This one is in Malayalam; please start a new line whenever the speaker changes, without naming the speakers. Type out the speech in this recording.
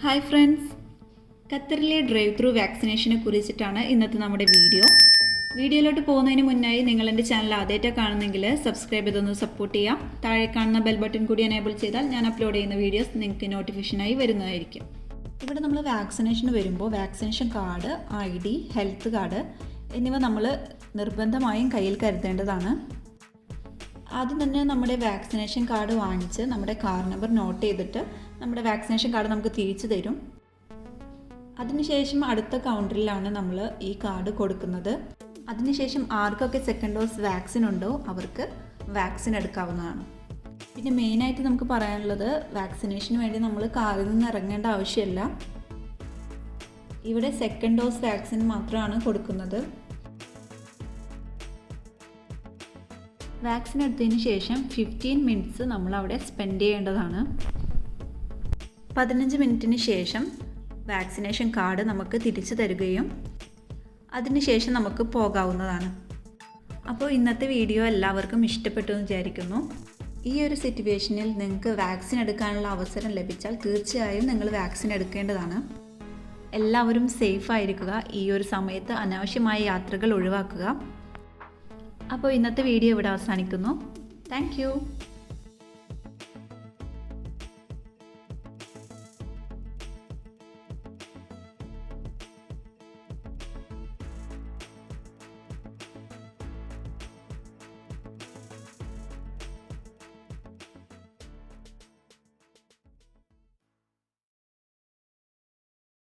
ഹായ് ഫ്രണ്ട്സ്, ഖത്തറിലെ ഡ്രൈവ് ത്രൂ വാക്സിനേഷനെ കുറിച്ചിട്ടാണ് ഇന്നത്തെ നമ്മുടെ വീഡിയോയിലോട്ട് പോകുന്നതിന് മുന്നായി നിങ്ങൾ എൻ്റെ ചാനൽ ആദ്യമായിട്ട് കാണുന്നെങ്കിൽ സബ്സ്ക്രൈബ് ചെയ്തൊന്ന് സപ്പോർട്ട് ചെയ്യാം. താഴെ കാണുന്ന ബെൽ ബട്ടൺ കൂടി എനേബിൾ ചെയ്താൽ ഞാൻ അപ്ലോഡ് ചെയ്യുന്ന വീഡിയോസ് നിങ്ങൾക്ക് നോട്ടിഫിക്കേഷനായി വരുന്നതായിരിക്കും. ഇവിടെ നമ്മൾ വാക്സിനേഷന് വരുമ്പോൾ vaccination card, ID, health card എന്നിവ നമ്മൾ നിർബന്ധമായും കയ്യിൽ കരുതേണ്ടതാണ്. ആദ്യം തന്നെ നമ്മുടെ വാക്സിനേഷൻ കാർഡ് വാങ്ങിച്ച് നമ്മുടെ കാർ നമ്പർ നോട്ട് ചെയ്തിട്ട് നമ്മുടെ വാക്സിനേഷൻ കാർഡ് നമുക്ക് തിരിച്ചു തരും. അതിനുശേഷം അടുത്ത കൗണ്ടറിലാണ് നമ്മൾ ഈ കാർഡ് കൊടുക്കുന്നത്. അതിനുശേഷം ആർക്കൊക്കെ സെക്കൻഡ് ഡോസ് വാക്സിൻ ഉണ്ടോ അവർക്ക് വാക്സിൻ എടുക്കാവുന്നതാണ്. പിന്നെ മെയിനായിട്ട് നമുക്ക് പറയാനുള്ളത്, വാക്സിനേഷന് വേണ്ടി നമ്മൾ കാറിൽ നിന്ന് ഇറങ്ങേണ്ട ആവശ്യമില്ല. ഇവിടെ സെക്കൻഡ് ഡോസ് വാക്സിൻ മാത്രമാണ് കൊടുക്കുന്നത്. വാക്സിൻ എടുത്തതിന് ശേഷം 15 മിനിറ്റ്സ് നമ്മൾ അവിടെ സ്പെൻഡ് ചെയ്യേണ്ടതാണ്. 15 മിനിറ്റിന് ശേഷം വാക്സിനേഷൻ കാർഡ് നമുക്ക് തിരിച്ചു തരികയും അതിനുശേഷം നമുക്ക് പോകാവുന്നതാണ്. അപ്പോൾ ഇന്നത്തെ വീഡിയോ എല്ലാവർക്കും ഇഷ്ടപ്പെട്ടു എന്ന് വിചാരിക്കുന്നു. ഈ ഒരു സിറ്റുവേഷനിൽ നിങ്ങൾക്ക് വാക്സിൻ എടുക്കാനുള്ള അവസരം ലഭിച്ചാൽ തീർച്ചയായും നിങ്ങൾ വാക്സിൻ എടുക്കേണ്ടതാണ്. എല്ലാവരും സേഫ് ആയിരിക്കുക. ഈ ഒരു സമയത്ത് അനാവശ്യമായ യാത്രകൾ ഒഴിവാക്കുക. അപ്പോൾ ഇന്നത്തെ വീഡിയോ ഇവിടെ അവസാനിക്കുന്നു. Thank you.